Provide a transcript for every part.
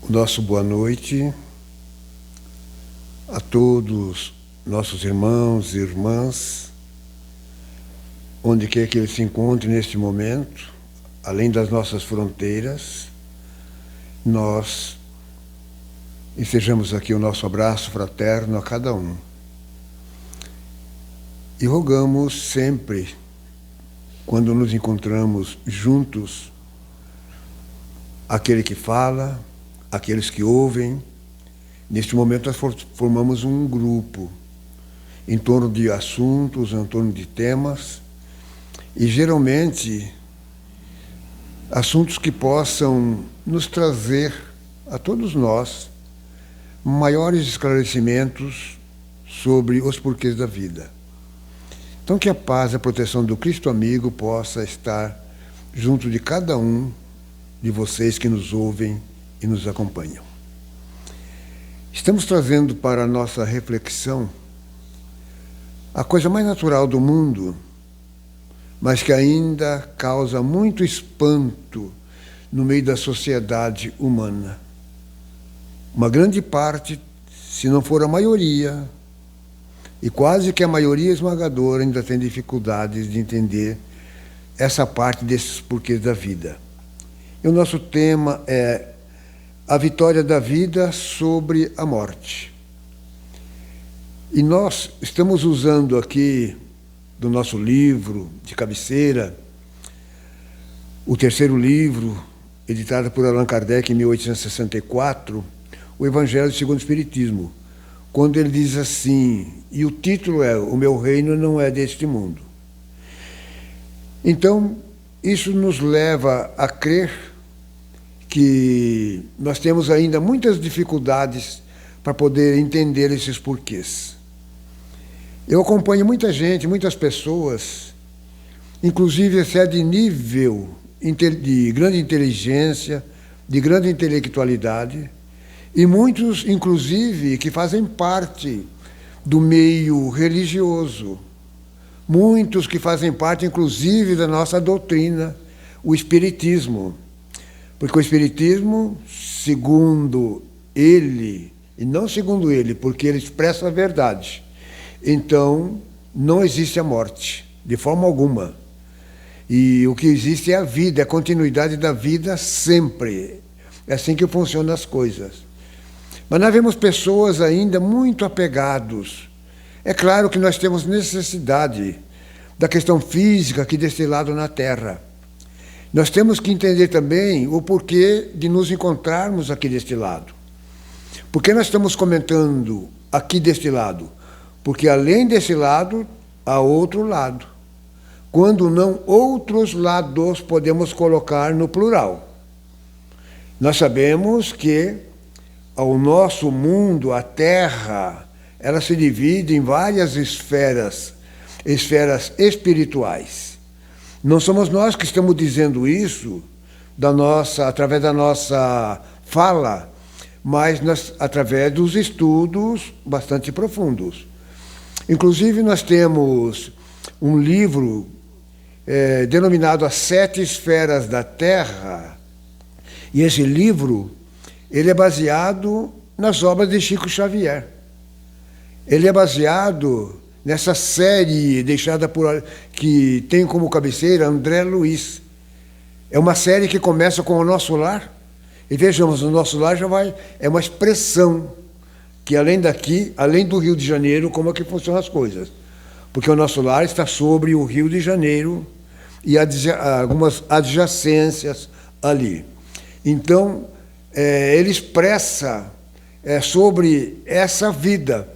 Nosso boa noite a todos nossos irmãos e irmãs, onde quer que eles se encontrem neste momento, além das nossas fronteiras, nós estejamos aqui o nosso abraço fraterno a cada um. E rogamos sempre, quando nos encontramos juntos, aquele que fala, aqueles que ouvem. Neste momento nós formamos um grupo em torno de assuntos, em torno de temas, e geralmente assuntos que possam nos trazer a todos nós maiores esclarecimentos sobre os porquês da vida. Então que a paz e a proteção do Cristo amigo possa estar junto de cada um de vocês que nos ouvem e nos acompanham. Estamos trazendo para a nossa reflexão a coisa mais natural do mundo, mas que ainda causa muito espanto no meio da sociedade humana. Uma grande parte, se não for a maioria, e quase que a maioria esmagadora, ainda tem dificuldades de entender essa parte desses porquês da vida. E o nosso tema é a vitória da vida sobre a morte. E nós estamos usando aqui, do nosso livro de cabeceira, o terceiro livro, editado por Allan Kardec em 1864, o Evangelho segundo o Espiritismo, quando ele diz assim, e o título é O Meu Reino Não É Deste Mundo. Então, isso nos leva a crer que nós temos ainda muitas dificuldades para poder entender esses porquês. Eu acompanho muita gente, muitas pessoas, inclusive até de nível de grande inteligência, de grande intelectualidade, e muitos, inclusive, que fazem parte do meio religioso, muitos que fazem parte, inclusive, da nossa doutrina, o Espiritismo. Porque o Espiritismo, segundo ele, e não segundo ele, porque ele expressa a verdade, então não existe a morte, de forma alguma. E o que existe é a vida, é a continuidade da vida sempre. É assim que funcionam as coisas. Mas nós vemos pessoas ainda muito apegados. É claro que nós temos necessidade da questão física aqui deste lado na Terra. Nós temos que entender também o porquê de nos encontrarmos aqui deste lado. Por que nós estamos comentando aqui deste lado? Porque além desse lado, há outro lado. Quando não outros lados, podemos colocar no plural. Nós sabemos que o nosso mundo, a Terra, ela se divide em várias esferas espirituais. Não somos nós que estamos dizendo isso através da nossa fala, mas através dos estudos bastante profundos. Inclusive, nós temos um livro denominado As Sete Esferas da Terra, e esse livro ele é baseado nas obras de Chico Xavier. Ele é baseado nessa série deixada que tem como cabeceira André Luiz. É uma série que começa com o nosso lar. E vejamos, o nosso lar é uma expressão que além daqui, além do Rio de Janeiro, como é que funcionam as coisas. Porque o nosso lar está sobre o Rio de Janeiro e algumas adjacências ali. Então, ele expressa sobre essa vida,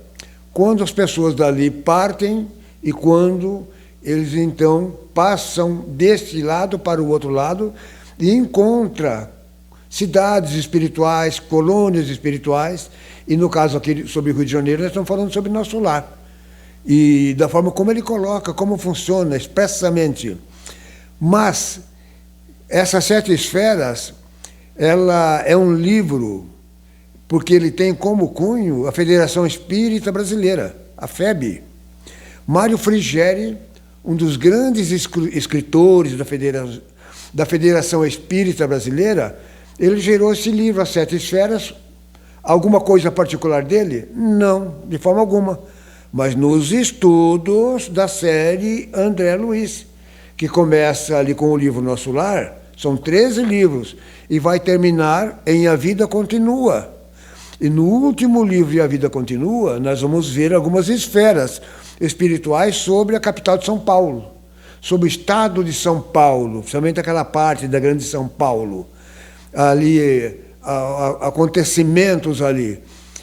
quando as pessoas dali partem e quando eles então passam deste lado para o outro lado e encontram cidades espirituais, colônias espirituais, e no caso aqui sobre o Rio de Janeiro, nós estamos falando sobre nosso lar. E da forma como ele coloca, como funciona expressamente. Mas essas sete esferas, ela é um livro, porque ele tem como cunho a Federação Espírita Brasileira, a FEB. Mário Frigeri, um dos grandes escritores da Federação Espírita Brasileira, Ele gerou esse livro, As Sete Esferas. Alguma coisa particular dele? Não, de forma alguma. Mas nos estudos da série André Luiz, que começa ali com o livro Nosso Lar, são 13 livros, e vai terminar em A Vida Continua. E no último livro, A Vida Continua, nós vamos ver algumas esferas espirituais sobre a capital de São Paulo, sobre o estado de São Paulo, principalmente aquela parte da grande São Paulo, ali, acontecimentos ali.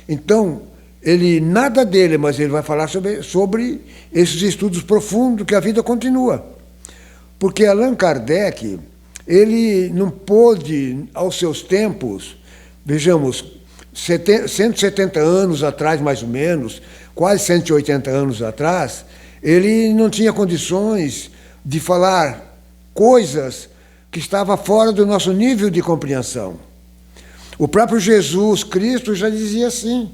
Então, ele, nada dele, mas ele vai falar sobre esses estudos profundos que a vida continua. Porque Allan Kardec, ele não pôde, aos seus tempos, vejamos, 170 anos atrás, mais ou menos, quase 180 anos atrás, ele não tinha condições de falar coisas que estavam fora do nosso nível de compreensão. O próprio Jesus Cristo já dizia assim: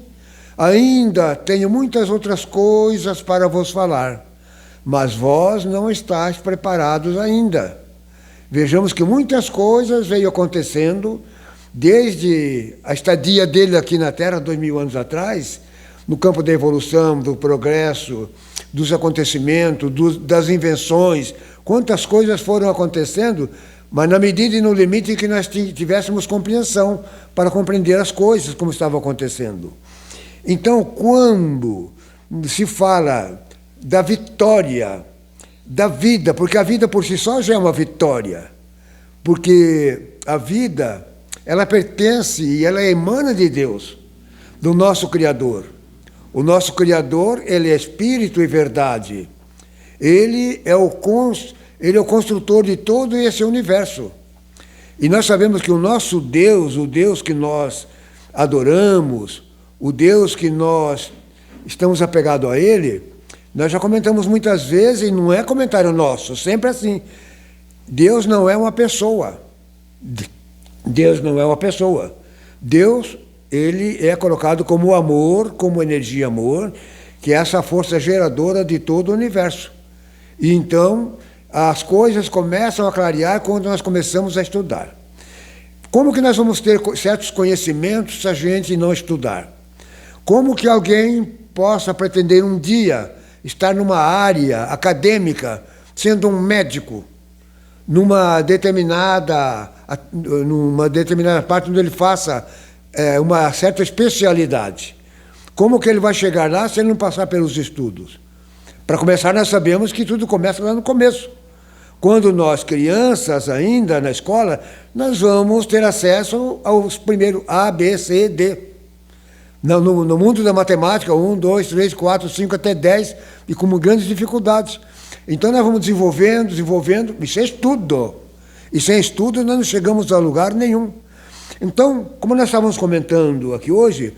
ainda tenho muitas outras coisas para vos falar, mas vós não estáis preparados ainda. Vejamos que muitas coisas veio acontecendo desde a estadia dele aqui na Terra, 2000 anos atrás, no campo da evolução, do progresso, dos acontecimentos, das invenções. Quantas coisas foram acontecendo, mas na medida e no limite em que nós tivéssemos compreensão para compreender as coisas como estavam acontecendo. Então, quando se fala da vitória, da vida, porque a vida por si só já é uma vitória, porque a vida, ela pertence e ela emana de Deus, do nosso Criador. O nosso Criador, ele é Espírito e verdade. Ele é o construtor de todo esse universo. E nós sabemos que o nosso Deus, o Deus que nós adoramos, o Deus que nós estamos apegados a Ele, nós já comentamos muitas vezes, e não é comentário nosso, sempre assim. Deus não é uma pessoa. Deus não é uma pessoa. Deus, ele é colocado como amor, como energia amor, que é essa força geradora de todo o universo. E então, as coisas começam a clarear quando nós começamos a estudar. Como que nós vamos ter certos conhecimentos se a gente não estudar? Como que alguém possa pretender um dia estar numa área acadêmica, sendo um médico, numa determinada parte onde ele faça uma certa especialidade? Como que ele vai chegar lá se ele não passar pelos estudos? Para começar, nós sabemos que tudo começa lá no começo. Quando nós, crianças ainda na escola, nós vamos ter acesso aos primeiros A, B, C, D. No mundo da matemática, 1, 2, 3, 4, 5, até 10, e com grandes dificuldades. Então nós vamos desenvolvendo, isso é estudo. E sem estudo nós não chegamos a lugar nenhum. Então, como nós estávamos comentando aqui hoje,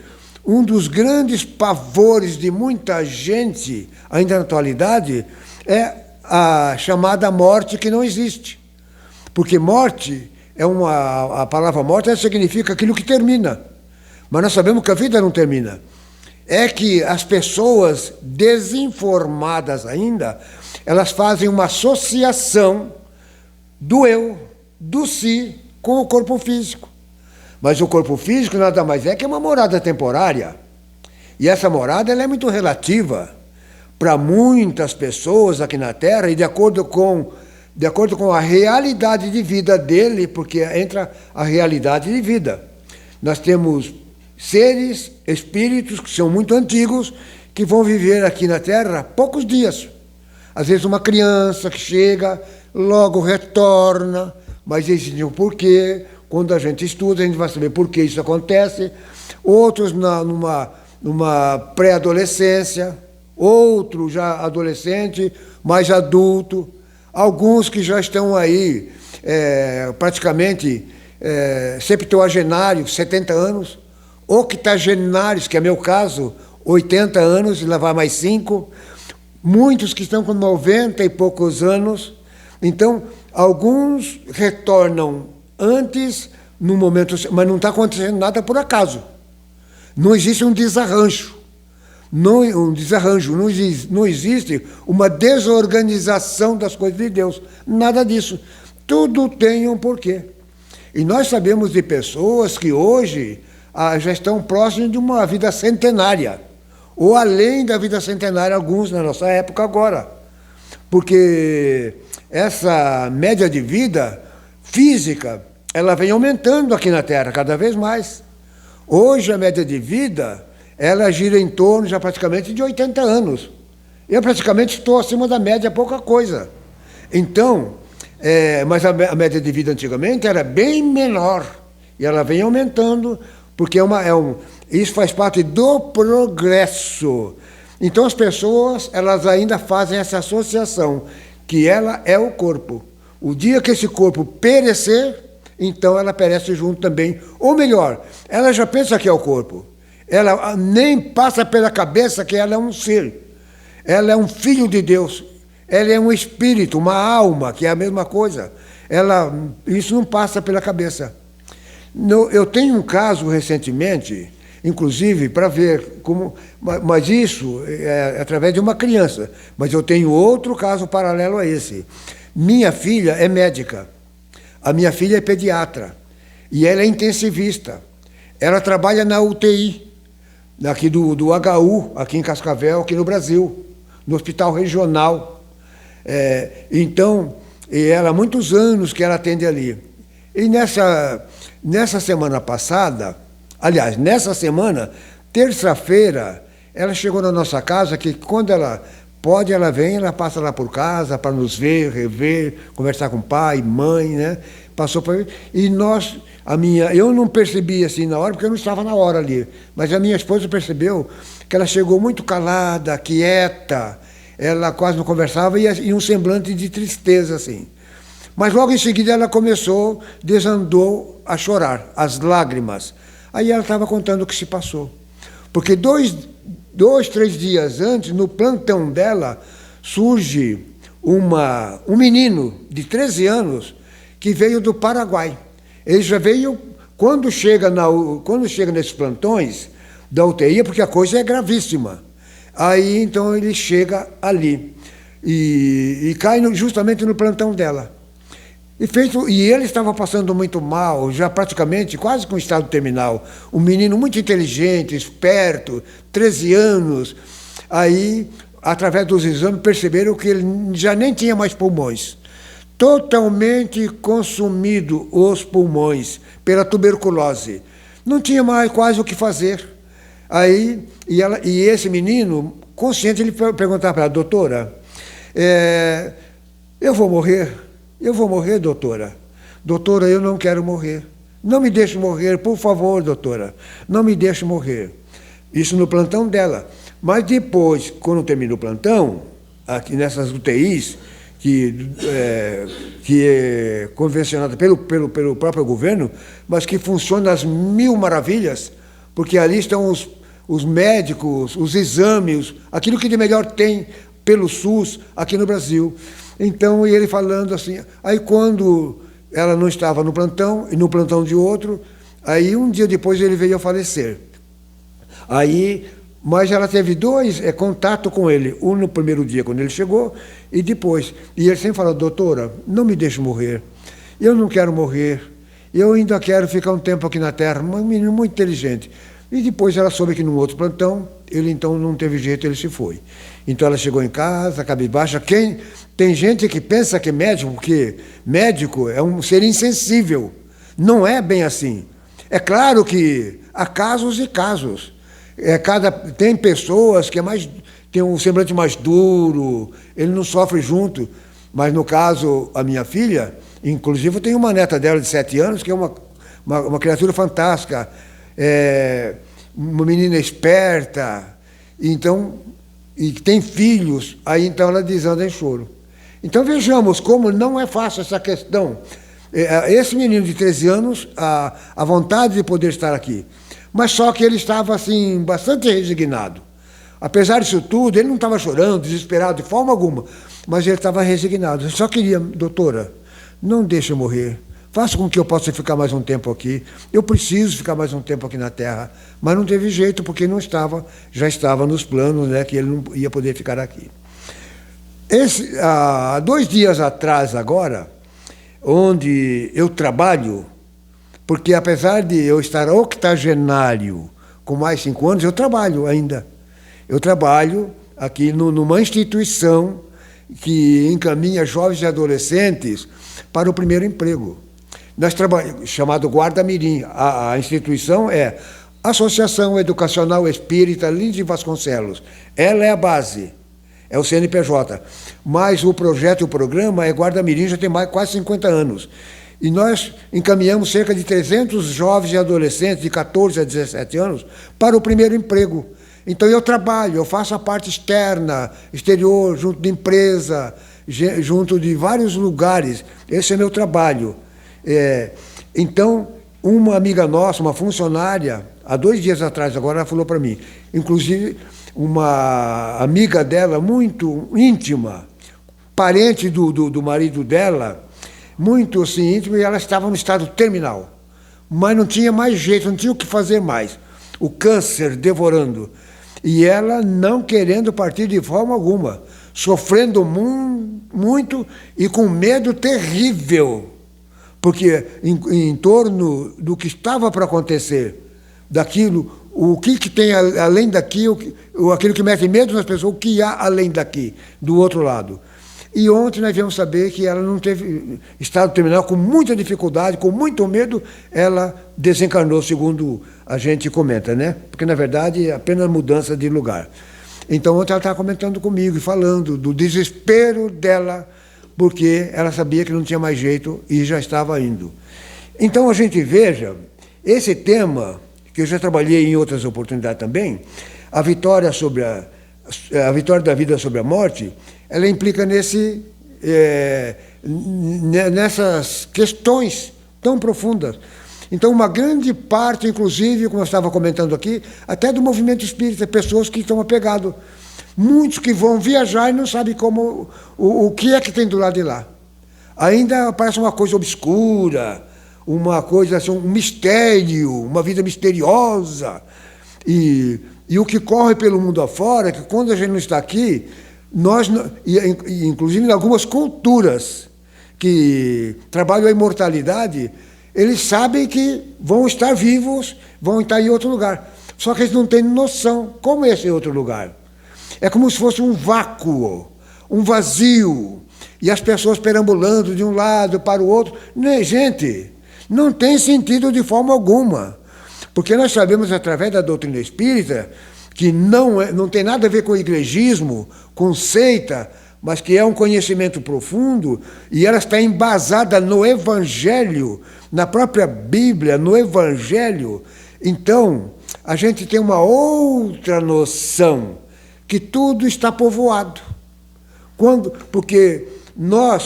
um dos grandes pavores de muita gente, ainda na atualidade, é a chamada morte que não existe. Porque morte, a palavra morte significa aquilo que termina. Mas nós sabemos que a vida não termina. É que as pessoas desinformadas ainda, elas fazem uma associação do eu, do si, com o corpo físico. Mas o corpo físico nada mais é que uma morada temporária. E essa morada ela é muito relativa para muitas pessoas aqui na Terra, e de acordo com a realidade de vida dele, porque entra a realidade de vida. Nós temos seres, espíritos que são muito antigos, que vão viver aqui na Terra poucos dias. Às vezes uma criança que chega, logo retorna, mas existe um porquê. Quando a gente estuda, a gente vai saber por que isso acontece. Outros numa pré-adolescência, outro já adolescente, mais adulto. Alguns que já estão aí praticamente septuagenários, 70 anos, octogenários, que é meu caso, 80 anos, e lá vai mais 5. Muitos que estão com 90 e poucos anos. Então, alguns retornam antes, no momento, mas não está acontecendo nada por acaso. Não existe um desarranjo. Não existe uma desorganização das coisas de Deus. Nada disso. Tudo tem um porquê. E nós sabemos de pessoas que hoje já estão próximas de uma vida centenária, ou além da vida centenária, alguns na nossa época agora. Porque essa média de vida física, ela vem aumentando aqui na Terra cada vez mais. Hoje a média de vida, ela gira em torno já praticamente de 80 anos. Eu praticamente estou acima da média, pouca coisa. Então, mas a média de vida antigamente era bem menor. E ela vem aumentando, porque isso faz parte do progresso. Então as pessoas, elas ainda fazem essa associação, que ela é o corpo. O dia que esse corpo perecer, então ela perece junto também. Ou melhor, ela já pensa que é o corpo. Ela nem passa pela cabeça que ela é um ser. Ela é um filho de Deus. Ela é um espírito, uma alma, que é a mesma coisa. Isso não passa pela cabeça. Eu tenho um caso recentemente, inclusive, para ver como... Mas isso é através de uma criança. Mas eu tenho outro caso paralelo a esse. Minha filha é médica. A minha filha é pediatra. E ela é intensivista. Ela trabalha na UTI, aqui do HU, aqui em Cascavel, aqui no Brasil, no Hospital Regional. Então, ela há muitos anos que ela atende ali. E nessa semana passada, aliás, nessa semana, terça-feira, ela chegou na nossa casa, que quando ela pode, ela vem, ela passa lá por casa para nos ver, rever, conversar com pai, mãe, né? Passou para e eu não percebi assim na hora, porque eu não estava na hora ali, mas a minha esposa percebeu que ela chegou muito calada, quieta, ela quase não conversava e um semblante de tristeza assim. Mas logo em seguida ela desandou a chorar, as lágrimas. Aí ela estava contando o que se passou. Porque dois, 3 dias antes, no plantão dela, surge um menino de 13 anos que veio do Paraguai. Ele já veio, quando chega nesses plantões da UTI, porque a coisa é gravíssima. Aí, então, ele chega ali e cai justamente no plantão dela. E ele estava passando muito mal, já praticamente, quase com estado terminal. Um menino muito inteligente, esperto, 13 anos. Aí, através dos exames, perceberam que ele já nem tinha mais pulmões. Totalmente consumido os pulmões pela tuberculose. Não tinha mais quase o que fazer. Aí, e esse menino, consciente, ele perguntava para ela: doutora, eu vou morrer? Eu vou morrer, doutora? Doutora, eu não quero morrer. Não me deixe morrer, por favor, doutora. Não me deixe morrer. Isso no plantão dela. Mas depois, quando termina o plantão, aqui nessas UTIs, que é convencionada pelo próprio governo, mas que funciona às mil maravilhas, porque ali estão os médicos, os exames, aquilo que de melhor tem pelo SUS aqui no Brasil. Então, ele falando assim, aí quando ela não estava no plantão, e no plantão de outro, aí um dia depois ele veio a falecer. Mas ela teve 2 contatos com ele, um no primeiro dia, quando ele chegou, e depois. E ele sempre falou: doutora, não me deixe morrer, eu não quero morrer, eu ainda quero ficar um tempo aqui na Terra. Um menino muito inteligente. E depois ela soube que num outro plantão, ele então não teve jeito, ele se foi. Então ela chegou em casa, cabisbaixa. Tem gente que pensa que médico, porque médico é um ser insensível. Não é bem assim. É claro que há casos e casos. Tem pessoas que tem um semblante mais duro, ele não sofre junto. Mas no caso, a minha filha, inclusive eu tenho uma neta dela de 7 anos, que é uma criatura fantástica, uma menina esperta, então, e tem filhos, aí então ela desanda em choro. Então vejamos como não é fácil essa questão. Esse menino de 13 anos, a vontade de poder estar aqui, mas só que ele estava assim, bastante resignado. Apesar disso tudo, ele não estava chorando, desesperado de forma alguma, mas ele estava resignado. Ele só queria: doutora, não deixe eu morrer, faça com que eu possa ficar mais um tempo aqui, eu preciso ficar mais um tempo aqui na Terra. Mas não teve jeito, porque já estava nos planos, né, que ele não ia poder ficar aqui. Há 2 dias atrás agora, onde eu trabalho, Porque apesar de eu estar octogenário com mais 5 anos, eu trabalho ainda. Eu trabalho aqui numa instituição que encaminha jovens e adolescentes para o primeiro emprego. Nós trabalhamos, chamado Guarda Mirim. A instituição é Associação Educacional Espírita Lins de Vasconcelos. Ela é a base, é o CNPJ. Mas o projeto e o programa é Guarda Mirim, já tem quase 50 anos. E nós encaminhamos cerca de 300 jovens e adolescentes de 14 a 17 anos para o primeiro emprego. Então eu trabalho, eu faço a parte externa, exterior, junto de empresa, junto de vários lugares. Esse é meu trabalho. Então, uma amiga nossa, uma funcionária, há 2 dias atrás, agora ela falou para mim, inclusive uma amiga dela muito íntima, parente do marido dela, muito assim íntimo, e ela estava no estado terminal. Mas não tinha mais jeito, não tinha o que fazer mais. O câncer devorando. E ela não querendo partir de forma alguma, sofrendo muito e com medo terrível. Porque em torno do que estava para acontecer, daquilo, o que tem além daqui, aquilo que mete medo nas pessoas, o que há além daqui, do outro lado. E ontem nós viemos saber que ela não teve estado terminal, com muita dificuldade, com muito medo, ela desencarnou, segundo a gente comenta, né? Porque, na verdade, é apenas mudança de lugar. Então, ontem ela estava comentando comigo e falando do desespero dela, porque ela sabia que não tinha mais jeito e já estava indo. Então, a gente veja, esse tema, que eu já trabalhei em outras oportunidades também, a vitória da vida sobre a morte, ela implica nessas questões tão profundas. Então, uma grande parte, inclusive, como eu estava comentando aqui, até do movimento espírita, pessoas que estão apegados. Muitos que vão viajar e não sabem o que é que tem do lado de lá. Ainda parece uma coisa obscura, uma coisa assim, um mistério, uma vida misteriosa. E o que corre pelo mundo afora é que quando a gente não está aqui, nós, inclusive em algumas culturas que trabalham a imortalidade, eles sabem que vão estar vivos, vão estar em outro lugar. Só que eles não têm noção como é esse outro lugar. É como se fosse um vácuo, um vazio, e as pessoas perambulando de um lado para o outro. Não, gente, não tem sentido de forma alguma. Porque nós sabemos, através da doutrina espírita, que não tem nada a ver com o igrejismo, com seita, mas que é um conhecimento profundo, e ela está embasada no Evangelho, na própria Bíblia, no Evangelho. Então, a gente tem uma outra noção, que tudo está povoado. Porque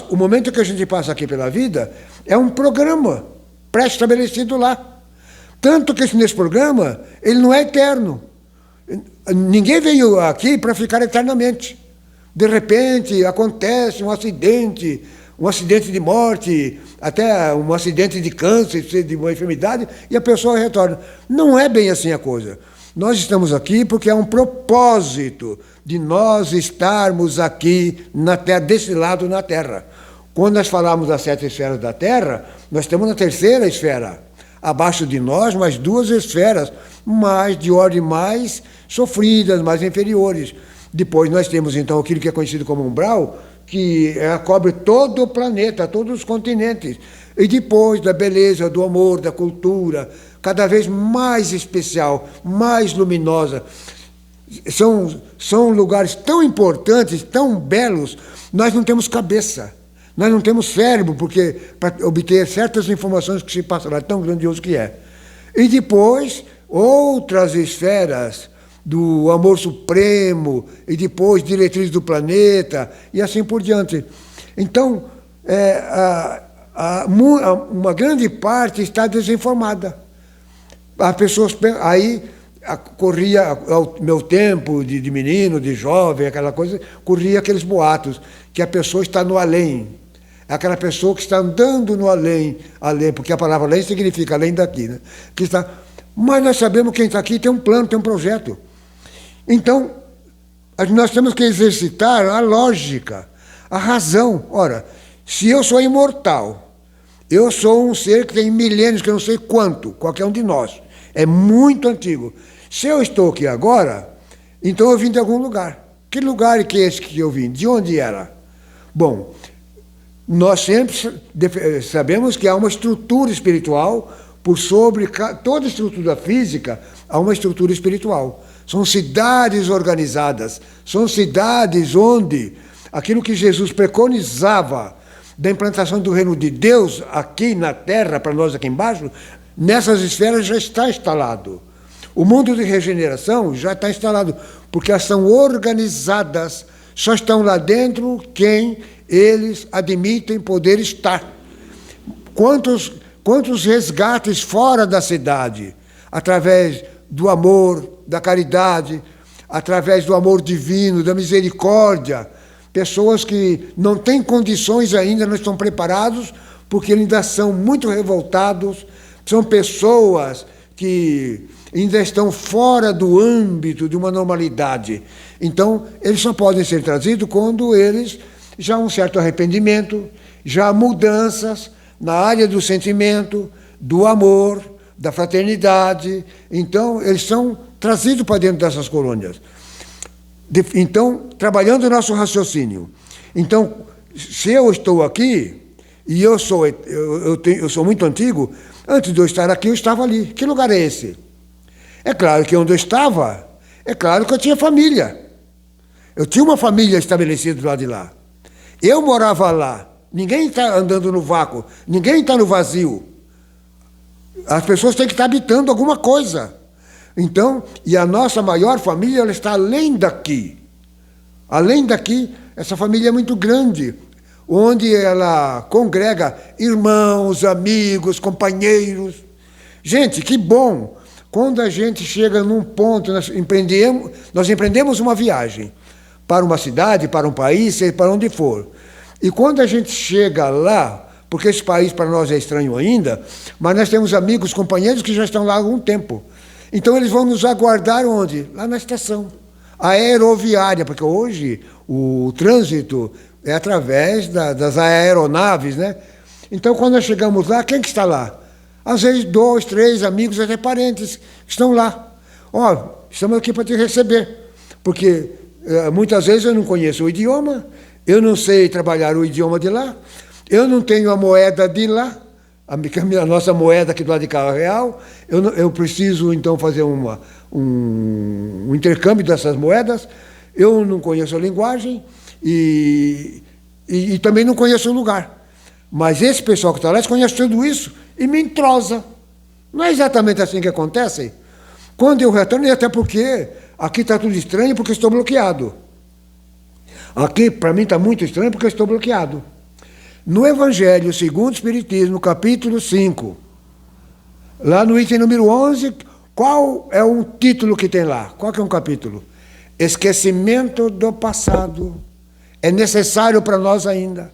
o momento que a gente passa aqui pela vida, é um programa pré-estabelecido lá. Tanto que nesse programa, ele não é eterno. Ninguém veio aqui para ficar eternamente. De repente, acontece um acidente de morte, até um acidente de câncer, de uma enfermidade, e a pessoa retorna. Não é bem assim a coisa. Nós estamos aqui porque é um propósito de nós estarmos aqui na Terra, desse lado na Terra. Quando nós falamos das 7 esferas da Terra, nós estamos na 3ª esfera. Abaixo de nós, mais 2 esferas, de ordem mais sofridas, mais inferiores. Depois nós temos, então, aquilo que é conhecido como umbral, que cobre todo o planeta, todos os continentes. E depois da beleza, do amor, da cultura, cada vez mais especial, mais luminosa. São lugares tão importantes, tão belos, nós não temos cabeça. Nós não temos cérebro para obter certas informações que se passam lá, tão grandioso que é. E depois, outras esferas do amor supremo, e depois diretrizes do planeta, e assim por diante. Então, uma grande parte está desinformada. As pessoas, aí corria, ao meu tempo de menino, de jovem, aquela coisa, corria aqueles boatos, que a pessoa está no além. Aquela pessoa que está andando no além, porque a palavra além significa além daqui, né? Mas nós sabemos que quem está aqui tem um plano, tem um projeto. Então, nós temos que exercitar a lógica, a razão. Ora, se eu sou imortal Eu sou um ser que tem milênios, que eu não sei quanto, qualquer um de nós. É muito antigo. Se eu estou aqui agora, então eu vim de algum lugar. Que lugar que é esse que eu vim? De onde era? Bom, nós sempre sabemos que há uma estrutura espiritual, por sobre toda estrutura física, há uma estrutura espiritual. São cidades organizadas, são cidades onde aquilo que Jesus preconizava da implantação do reino de Deus aqui na Terra, para nós aqui embaixo, nessas esferas já está instalado. O mundo de regeneração já está instalado, porque elas são organizadas, só estão lá dentro quem eles admitem poder estar. Quantos resgates fora da cidade, através do amor, da caridade, através do amor divino, da misericórdia, pessoas que não têm condições ainda, não estão preparados, porque ainda são muito revoltados, são pessoas que ainda estão fora do âmbito de uma normalidade. Então, eles só podem ser trazidos quando eles já há um certo arrependimento, já há mudanças na área do sentimento, do amor, da fraternidade. Então, eles são trazidos para dentro dessas colônias. Então, trabalhando o nosso raciocínio. Então, se eu estou aqui, e eu sou muito antigo, antes de eu estar aqui, eu estava ali. Que lugar é esse? É claro que onde eu estava, é claro que eu tinha família. Eu tinha uma família estabelecida do lado de lá. Eu morava lá. Ninguém está andando no vácuo, ninguém está no vazio. As pessoas têm que estar habitando alguma coisa. Então, e a nossa maior família, ela está além daqui. Além daqui, essa família é muito grande, onde ela congrega irmãos, amigos, companheiros. Gente, que bom! Quando a gente chega num ponto, nós empreendemos uma viagem para uma cidade, para um país, seja para onde for. E quando a gente chega lá, porque esse país para nós é estranho ainda, mas nós temos amigos, companheiros que já estão lá há algum tempo. Então eles vão nos aguardar onde? Lá na estação aeroviária, porque hoje o trânsito é através das aeronaves, né? Então quando nós chegamos lá, quem que está lá? Às vezes 2, 3 amigos, até parentes, estão lá. Ó, estamos aqui para te receber, porque muitas vezes eu não conheço o idioma, eu não sei trabalhar o idioma de lá, eu não tenho a moeda de lá, a nossa moeda aqui do lado de cá é real, eu preciso então fazer um intercâmbio dessas moedas, eu não conheço a linguagem e também não conheço o lugar. Mas esse pessoal que está lá, eles conhecem tudo isso e me entrosa. Não é exatamente assim que acontece? Quando eu retorno, e até porque aqui está tudo estranho, porque estou bloqueado. Aqui, para mim, está muito estranho, porque eu estou bloqueado. No Evangelho segundo o Espiritismo, capítulo 5, lá no item número 11, qual é um título que tem lá? Qual que é um capítulo? Esquecimento do passado. É necessário para nós ainda.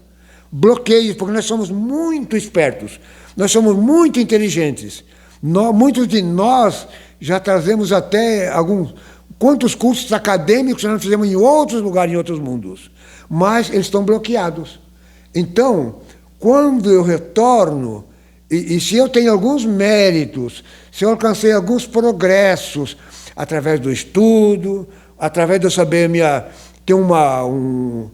Bloqueios, porque nós somos muito espertos, nós somos muito inteligentes. Muitos de nós já trazemos até quantos cursos acadêmicos nós fizemos em outros lugares, em outros mundos. Mas eles estão bloqueados. Então, quando eu retorno, e se eu tenho alguns méritos, se eu alcancei alguns progressos, através do estudo, através de eu saber ter um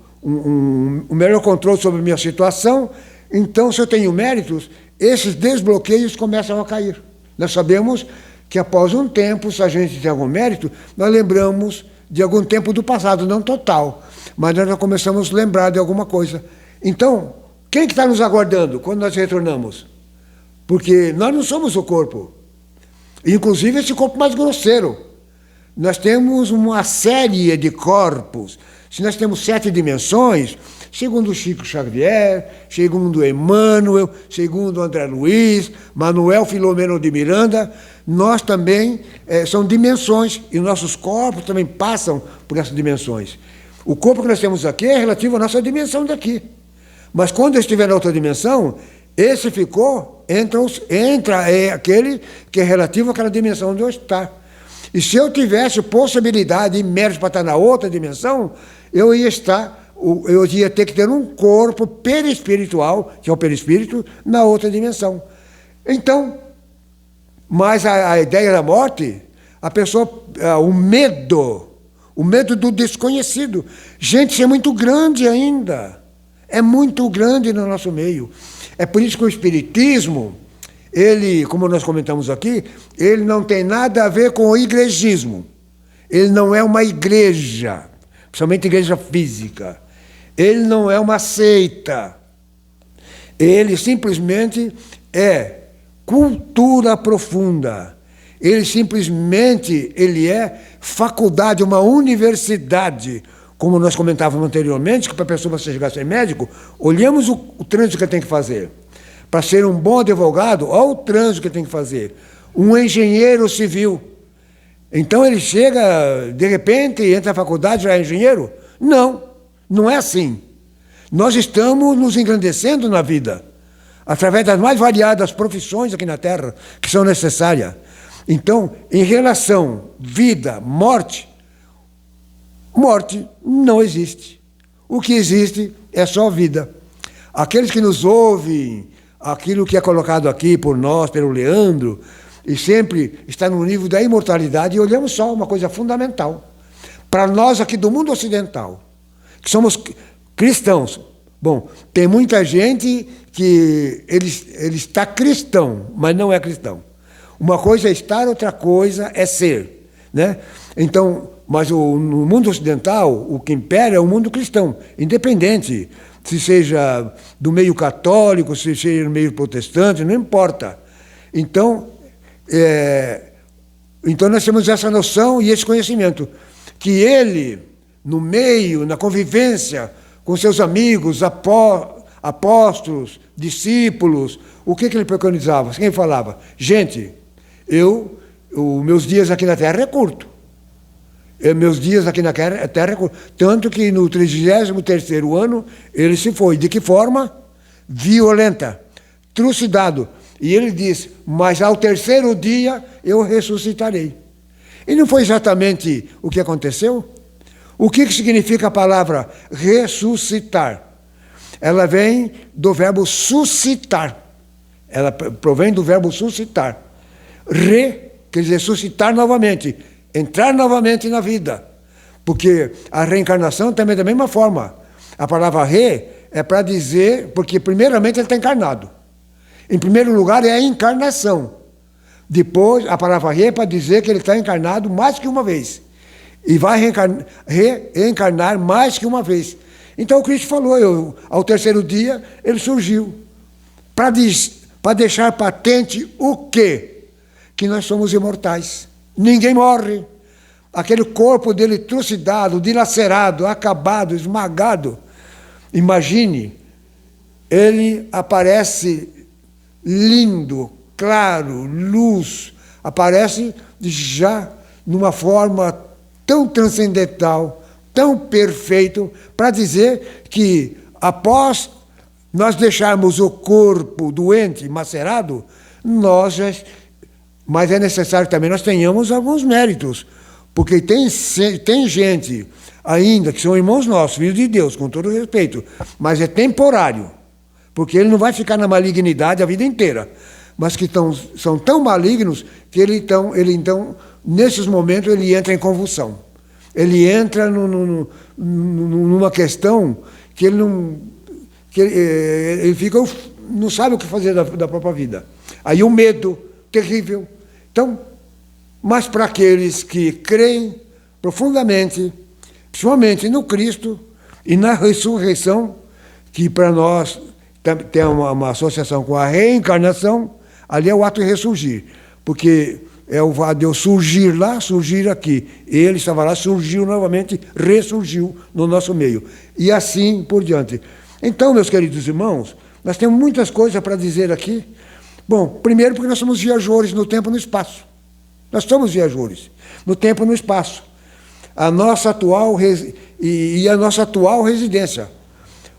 melhor controle sobre a minha situação, então, se eu tenho méritos, esses desbloqueios começam a cair. Nós sabemos que após um tempo, se a gente tem algum mérito, nós lembramos de algum tempo do passado, não total, mas nós já começamos a lembrar de alguma coisa. Então, quem que está nos aguardando quando nós retornamos? Porque nós não somos o corpo. Inclusive esse corpo mais grosseiro. Nós temos uma série de corpos. Se nós temos 7 dimensões, segundo Chico Xavier, segundo Emmanuel, segundo André Luiz, Manuel Filomeno de Miranda, nós também são dimensões, e nossos corpos também passam por essas dimensões. O corpo que nós temos aqui é relativo à nossa dimensão daqui. Mas quando eu estiver na outra dimensão, esse entra aquele que é relativo àquela dimensão onde eu estou. E se eu tivesse possibilidade e mérito para estar na outra dimensão, eu ia estar eu ia ter que ter um corpo perispiritual, que é o perispírito, na outra dimensão. Então, mas a ideia da morte, a pessoa, o medo do desconhecido. Gente, isso é muito grande ainda. É muito grande no nosso meio. É por isso que o espiritismo, ele, como nós comentamos aqui, ele não tem nada a ver com o igrejismo. Ele não é uma igreja, principalmente igreja física. Ele não é uma seita. Ele simplesmente é cultura profunda. Ele simplesmente é faculdade, uma universidade. Como nós comentávamos anteriormente, que para a pessoa chegar a ser médico, olhamos o trânsito que ele tem que fazer. Para ser um bom advogado, olha o trânsito que ele tem que fazer. Um engenheiro civil. Então ele chega, de repente, entra na faculdade, já é engenheiro? Não, não é assim. Nós estamos nos engrandecendo na vida, através das mais variadas profissões aqui na Terra, que são necessárias. Então, em relação vida, morte não existe. O que existe é só vida. Aqueles que nos ouvem, aquilo que é colocado aqui por nós, pelo Leandro, e sempre está no nível da imortalidade, e olhamos só uma coisa fundamental. Para nós aqui do mundo ocidental, que somos cristãos, bom, tem muita gente que ele está cristão, mas não é cristão. Uma coisa é estar, outra coisa é ser, né? Então, mas no mundo ocidental, o que impera é o mundo cristão, independente, se seja do meio católico, se seja do meio protestante, não importa. Então, então nós temos essa noção e esse conhecimento, que ele, no meio, na convivência com seus amigos, apóstolos, discípulos, o que ele preconizava? Quem falava? Gente, os meus dias aqui na Terra é curto. Meus dias aqui na Terra é curto. Tanto que no 33º ano ele se foi. De que forma? Violenta, trucidado. E ele diz, mas ao terceiro dia eu ressuscitarei. E não foi exatamente o que aconteceu? O que significa a palavra ressuscitar? Ela vem do verbo suscitar. Ela provém do verbo suscitar. Quer dizer, suscitar novamente, entrar novamente na vida. Porque a reencarnação também é da mesma forma. A palavra é para dizer, porque primeiramente ele está encarnado. Em primeiro lugar é a encarnação. Depois, a palavra é para dizer que ele está encarnado mais que uma vez. E vai reencarnar mais que uma vez. Então o Cristo falou, ao terceiro dia ele surgiu. Para deixar patente o quê? Que nós somos imortais. Ninguém morre. Aquele corpo dele trucidado, dilacerado, acabado, esmagado. Imagine, ele aparece lindo, claro, luz, aparece já numa forma tão transcendental, tão perfeito, para dizer que após nós deixarmos o corpo doente, macerado, mas é necessário também nós tenhamos alguns méritos, porque tem gente ainda que são irmãos nossos, filhos de Deus, com todo respeito, mas é temporário, porque ele não vai ficar na malignidade a vida inteira, mas que são tão malignos que ele então, nesses momentos, ele entra em convulsão. Ele entra numa questão que ele não sabe o que fazer da própria vida. Aí o medo terrível. Então, mas para aqueles que creem profundamente, principalmente no Cristo e na ressurreição, que para nós tem uma associação com a reencarnação, ali é o ato de ressurgir, porque é o fato de eu surgir lá, surgir aqui. Ele estava lá, surgiu novamente, ressurgiu no nosso meio. E assim por diante. Então, meus queridos irmãos, nós temos muitas coisas para dizer aqui. Bom, primeiro porque nós somos viajores no tempo e no espaço. Nós somos viajores no tempo e no espaço. A nossa atual residência.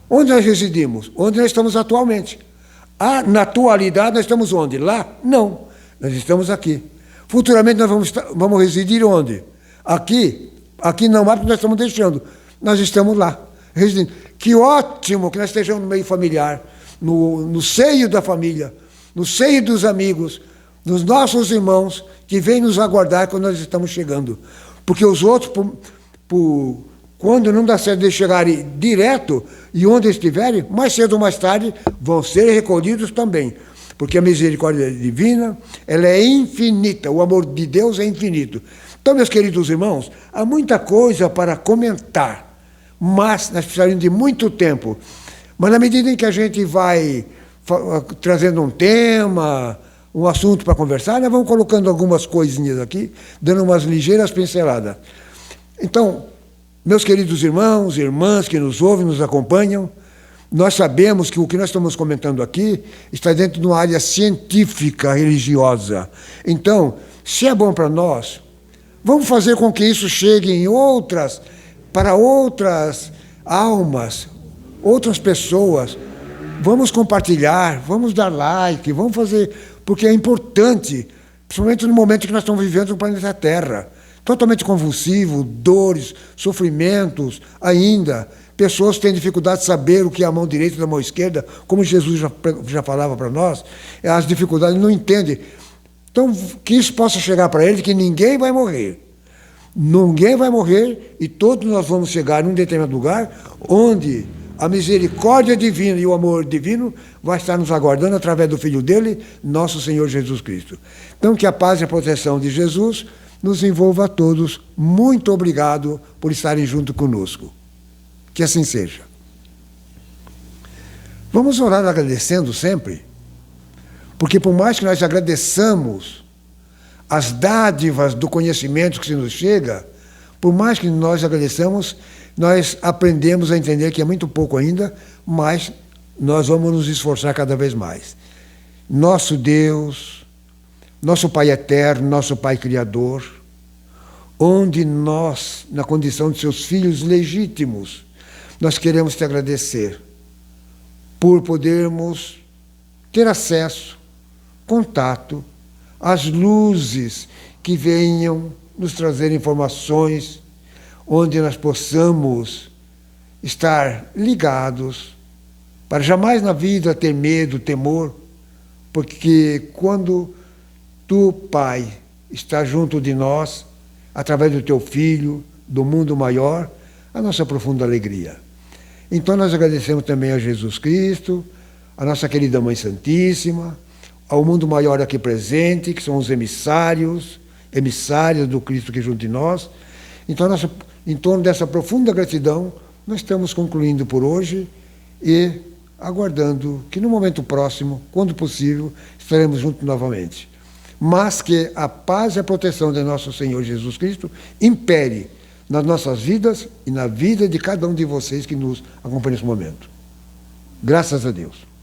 Onde nós residimos? Onde nós estamos atualmente. Na atualidade nós estamos onde? Lá? Não. Nós estamos aqui. Futuramente nós vamos residir onde? Aqui? Aqui não há, porque nós estamos deixando. Nós estamos lá. Que ótimo que nós estejamos no meio familiar, no seio da família, no seio dos amigos, dos nossos irmãos que vêm nos aguardar quando nós estamos chegando. Porque os outros, quando não dá certo de chegarem direto e onde estiverem, mais cedo ou mais tarde, vão ser recolhidos também. Porque a misericórdia divina, ela é infinita, o amor de Deus é infinito. Então, meus queridos irmãos, há muita coisa para comentar, mas nós precisaremos de muito tempo. Mas na medida em que a gente vai trazendo um tema, um assunto para conversar, nós vamos colocando algumas coisinhas aqui, dando umas ligeiras pinceladas. Então, meus queridos irmãos e irmãs que nos ouvem, nos acompanham, nós sabemos que o que nós estamos comentando aqui está dentro de uma área científica, religiosa. Então, se é bom para nós, vamos fazer com que isso chegue para outras almas, outras pessoas. Vamos compartilhar, vamos dar like, vamos fazer, porque é importante, principalmente no momento que nós estamos vivendo no planeta Terra. Totalmente convulsivo, dores, sofrimentos, ainda. Pessoas têm dificuldade de saber o que é a mão direita da mão esquerda, como Jesus já falava para nós. As dificuldades não entendem. Então, que isso possa chegar para eles, que ninguém vai morrer. Ninguém vai morrer e todos nós vamos chegar num determinado lugar onde a misericórdia divina e o amor divino vai estar nos aguardando através do Filho dele, nosso Senhor Jesus Cristo. Então, que a paz e a proteção de Jesus nos envolva a todos. Muito obrigado por estarem junto conosco. Que assim seja. Vamos orar agradecendo sempre, porque por mais que nós agradeçamos as dádivas do conhecimento que se nos chega, por mais que nós agradeçamos, nós aprendemos a entender que é muito pouco ainda, mas nós vamos nos esforçar cada vez mais. Nosso Deus, nosso Pai eterno, nosso Pai Criador, onde nós, na condição de seus filhos legítimos, nós queremos te agradecer por podermos ter acesso, contato, às luzes que venham nos trazer informações, onde nós possamos estar ligados, para jamais na vida ter medo, temor, porque quando tu, Pai, está junto de nós, através do teu Filho, do mundo maior, a nossa profunda alegria. Então nós agradecemos também a Jesus Cristo, a nossa querida Mãe Santíssima, ao mundo maior aqui presente, que são os emissários do Cristo que é junto de nós. Então, em torno dessa profunda gratidão, nós estamos concluindo por hoje e aguardando que no momento próximo, quando possível, estaremos juntos novamente. Mas que a paz e a proteção de nosso Senhor Jesus Cristo impere nas nossas vidas e na vida de cada um de vocês que nos acompanham nesse momento. Graças a Deus.